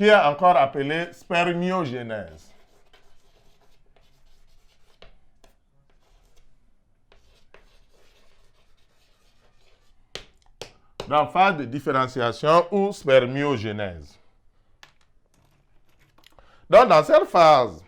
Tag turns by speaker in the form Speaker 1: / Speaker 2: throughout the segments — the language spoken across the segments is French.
Speaker 1: qui est encore appelée spermiogénèse. Dans la phase de différenciation ou spermiogénèse. Donc, dans cette phase,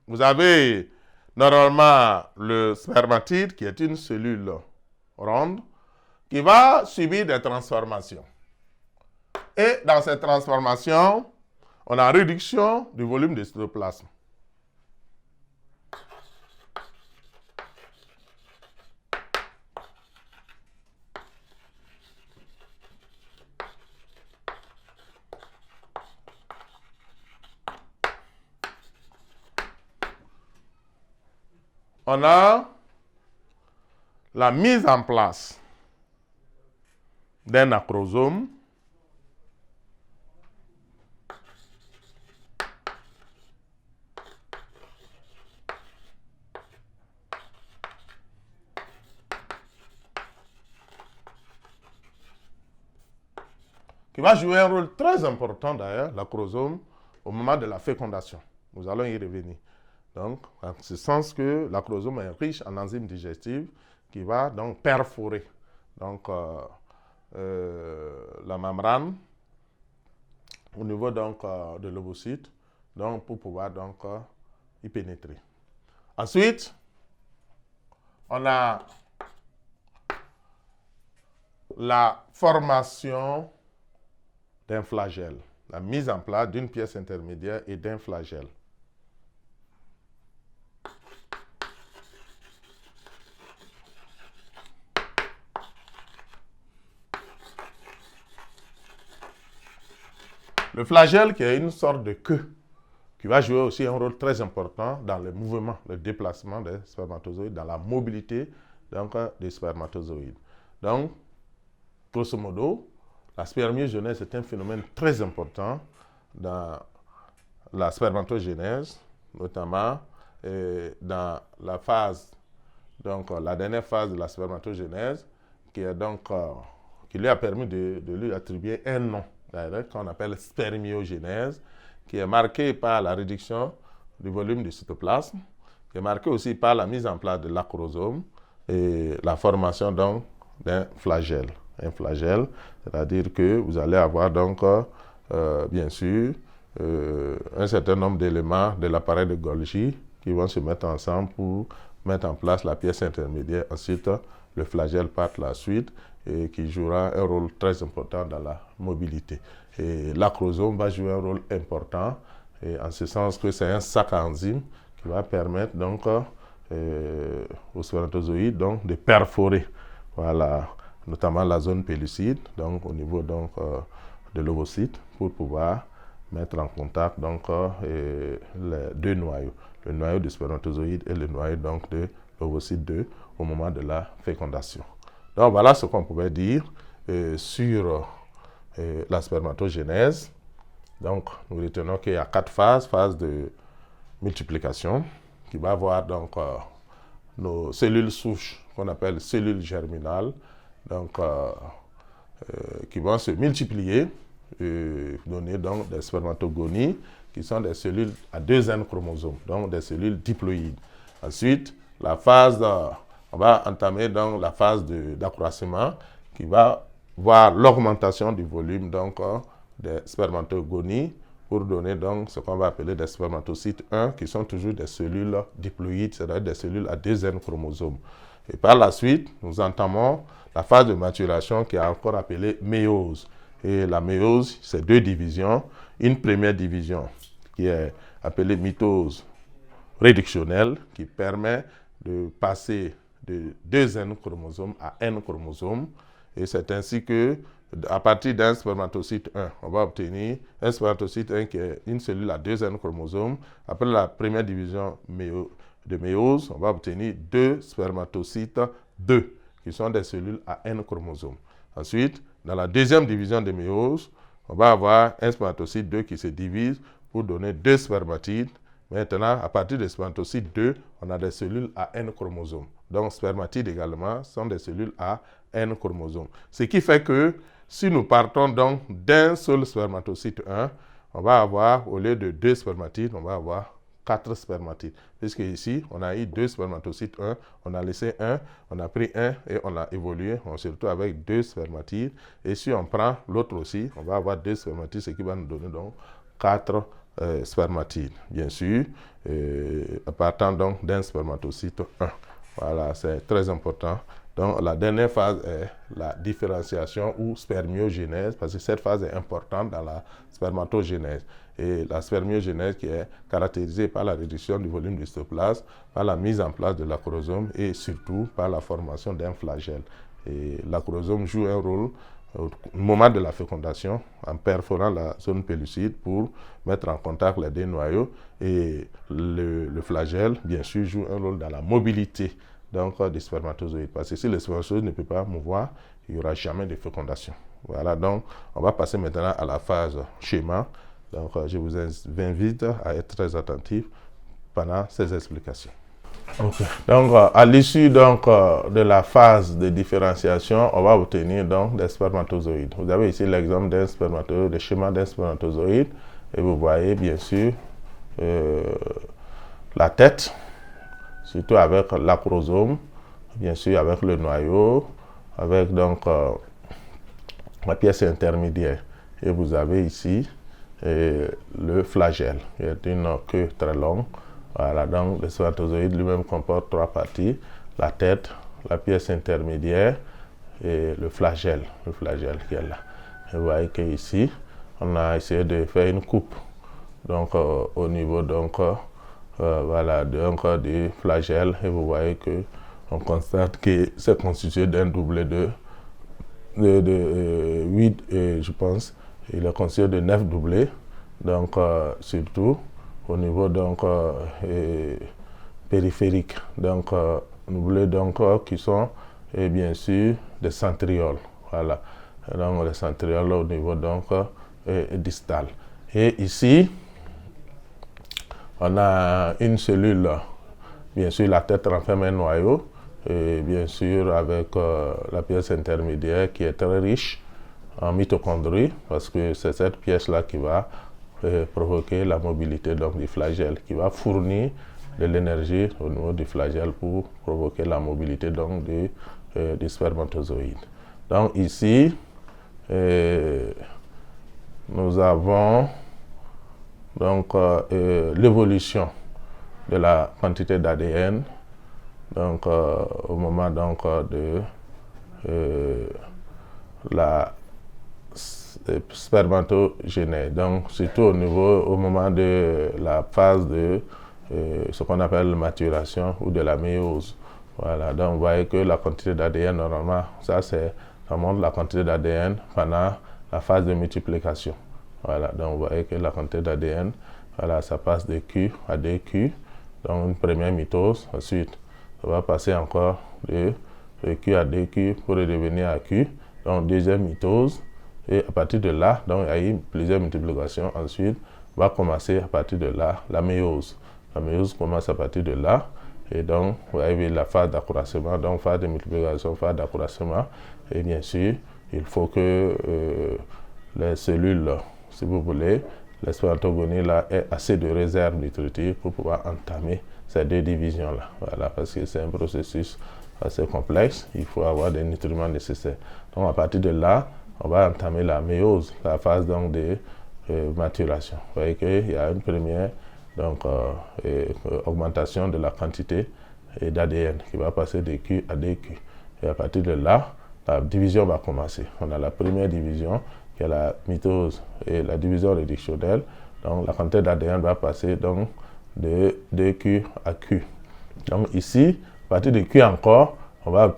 Speaker 1: vous avez normalement le spermatide qui est une cellule ronde qui va subir des transformations. Et dans cette transformation, on a réduction du volume du cytoplasme. On a la mise en place d'un acrosome qui va jouer un rôle très important d'ailleurs, l'acrosome, au moment de la fécondation. Nous allons y revenir. Donc, en ce sens que l'acrosome est riche en enzymes digestives qui va donc perforer donc, la membrane au niveau donc, de l'ovocyte donc, pour pouvoir donc, y pénétrer. Ensuite, on a la formation d'un flagelle, la mise en place d'une pièce intermédiaire et d'un flagelle. Le flagelle qui est une sorte de queue qui va jouer aussi un rôle très important dans le mouvement, le déplacement des spermatozoïdes, dans la mobilité donc, des spermatozoïdes. Donc, grosso modo, la spermiogénèse est un phénomène très important dans la spermatogénèse, notamment dans la phase, donc la dernière phase de la spermatogénèse, qui lui a permis de lui attribuer un nom qu'on appelle spermiogénèse, qui est marqué par la réduction du volume du cytoplasme, qui est marqué aussi par la mise en place de l'acrosome et la formation donc d'un flagelle. Un flagelle, c'est-à-dire que vous allez avoir donc, bien sûr, un certain nombre d'éléments de l'appareil de Golgi qui vont se mettre ensemble pour mettre en place la pièce intermédiaire. Ensuite, le flagelle part la suite et qui jouera un rôle très important dans la mobilité. Et l'acrosome va jouer un rôle important et en ce sens que c'est un sac à enzymes qui va permettre donc aux spermatozoïdes donc, de perforer voilà, notamment la zone pellucide, donc au niveau donc, de l'ovocyte, pour pouvoir mettre en contact donc, les deux noyaux, le noyau du spermatozoïde et le noyau donc, de l'ovocyte 2 au moment de la fécondation. Donc voilà ce qu'on pouvait dire sur la spermatogénèse. Donc nous retenons qu'il y a 4 phases. Phase de multiplication qui va avoir donc nos cellules souches qu'on appelle cellules germinales, donc qui vont se multiplier et donner donc des spermatogonies qui sont des cellules à 2 N chromosomes, donc des cellules diploïdes. Ensuite, la phase on va entamer donc la phase d'accroissement qui va voir l'augmentation du volume donc, des spermatogonies pour donner donc ce qu'on va appeler des spermatocytes 1 qui sont toujours des cellules diploïdes, c'est-à-dire des cellules à 2 N chromosomes. Et par la suite, nous entamons la phase de maturation qui est encore appelée méiose. Et la méiose, c'est 2 divisions. Une première division qui est appelée mitose réductionnelle qui permet de passer de 2 N chromosomes à N chromosomes. Et c'est ainsi que, à partir d'un spermatocyte 1, on va obtenir un spermatocyte 1 qui est une cellule à 2 N chromosomes. Après la première division de méiose, on va obtenir 2 spermatocytes 2, qui sont des cellules à N chromosomes. Ensuite, dans la deuxième division de méiose, on va avoir un spermatocyte 2 qui se divise pour donner 2 spermatides. Maintenant, à partir de spermatocyte 2, on a des cellules à N chromosomes. Donc, spermatides également sont des cellules à N chromosomes. Ce qui fait que si nous partons donc d'un seul spermatocyte 1, on va avoir, au lieu de 2 spermatides, on va avoir 4 spermatides. Puisque ici, on a eu 2 spermatocytes, on a laissé un, on a pris un et on a évolué, on se retrouve avec 2 spermatides. Et si on prend l'autre aussi, on va avoir 2 spermatides, ce qui va nous donner donc 4 spermatides. Bien sûr, partant donc d'un spermatocyte 1. Voilà, c'est très important. Donc, la dernière phase est la différenciation ou spermiogénèse, parce que cette phase est importante dans la spermatogénèse. Et la spermiogénèse qui est caractérisée par la réduction du volume du cytoplasme, par la mise en place de l'acrosome et surtout par la formation d'un flagelle. Et l'acrosome joue un rôle au moment de la fécondation en perforant la zone pellucide pour mettre en contact les deux noyaux. Et le flagelle, bien sûr, joue un rôle dans la mobilité donc, des spermatozoïdes. Parce que si le spermatozoïde ne peut pas mouvoir, il n'y aura jamais de fécondation. Voilà, donc on va passer maintenant à la phase schéma. Donc, je vous invite à être très attentif pendant ces explications. Okay. Donc, à l'issue de la phase de différenciation, on va obtenir donc des spermatozoïdes. Vous avez ici l'exemple d'un spermatozoïde, le schéma d'un spermatozoïde, et vous voyez bien sûr la tête, surtout avec l'acrosome, bien sûr avec le noyau, avec donc la pièce intermédiaire. Et vous avez ici le flagelle, qui est une queue très longue. Voilà, donc le spermatozoïde lui-même comporte 3 parties, la tête, la pièce intermédiaire et le flagelle qui est là. Et vous voyez qu'ici, on a essayé de faire une coupe donc, au niveau donc, voilà, donc, du flagelle, et vous voyez qu'on constate que c'est constitué d'un doublet de 8, je pense, il est constitué de 9 doublets, donc surtout au niveau donc périphérique, donc doublés donc qui sont bien sûr des centrioles, voilà, donc les centrioles au niveau donc distal. Et ici on a une cellule, bien sûr la tête renferme un noyau, et bien sûr avec la pièce intermédiaire qui est très riche en mitochondries, parce que c'est cette pièce-là qui va provoquer la mobilité donc, du flagelle, qui va fournir de l'énergie au niveau du flagelle pour provoquer la mobilité donc, du spermatozoïde. Donc ici, nous avons donc l'évolution de la quantité d'ADN donc au moment donc de la spermatogénèse, donc surtout au moment de la phase de ce qu'on appelle la maturation ou de la méiose. Voilà, donc vous voyez que la quantité d'ADN normalement, ça montre la quantité d'ADN pendant la phase de multiplication. Voilà, donc vous voyez que la quantité d'ADN, voilà, ça passe de Q à DQ, donc une première mitose, ensuite ça va passer encore de Q à DQ pour redevenir à Q, donc deuxième mitose, et à partir de là, donc il y a eu plusieurs multiplications, ensuite va commencer à partir de là la méiose. La méiose commence à partir de là, et donc vous avez la phase d'accroissement, donc phase de multiplication, phase d'accroissement, et bien sûr, il faut que les cellules, si vous voulez, les spermatogonies là aient assez de réserve nutritive pour pouvoir entamer ces deux divisions-là. Voilà, parce que c'est un processus assez complexe, il faut avoir des nutriments nécessaires. Donc à partir de là, on va entamer la méiose, la phase donc de maturation. Vous voyez qu'il y a une première donc, augmentation de la quantité d'ADN qui va passer de Q à DQ. Et à partir de là, la division va commencer. On a la première division qui est la mitose et la division réductionnelle. Donc la quantité d'ADN va passer donc, de DQ à Q. Donc ici, à partir de Q encore, on va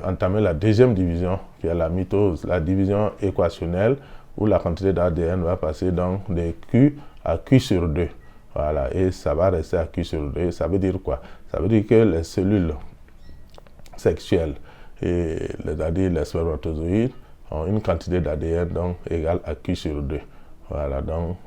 Speaker 1: entamer la deuxième division qui est la mitose, la division équationnelle où la quantité d'ADN va passer donc de Q à Q sur 2. Voilà, et ça va rester à Q sur 2. Ça veut dire quoi? Ça veut dire que les cellules sexuelles, c'est-à-dire les spermatozoïdes, ont une quantité d'ADN donc égale à Q sur 2. Voilà, donc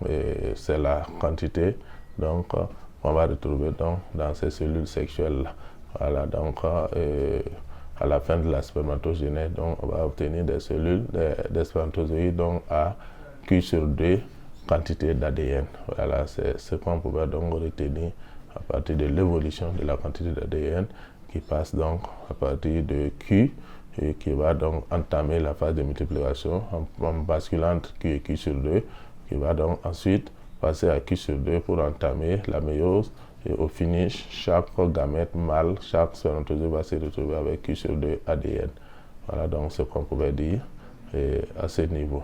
Speaker 1: c'est la quantité donc qu'on va retrouver donc, dans ces cellules sexuelles-là. Voilà, donc à la fin de la spermatogénèse, donc on va obtenir des cellules, des spermatozoïdes donc à Q sur 2 quantité d'ADN. Voilà, c'est ce qu'on pouvait donc retenir à partir de l'évolution de la quantité d'ADN qui passe donc à partir de Q et qui va donc entamer la phase de multiplication en basculant entre Q et Q sur 2, qui va donc ensuite passer à Q sur 2 pour entamer la méiose. Et au finish, chaque gamète mâle, chaque spermatozoïde va se retrouver avec Q sur 2 ADN. Voilà donc ce qu'on pouvait dire à ce niveau.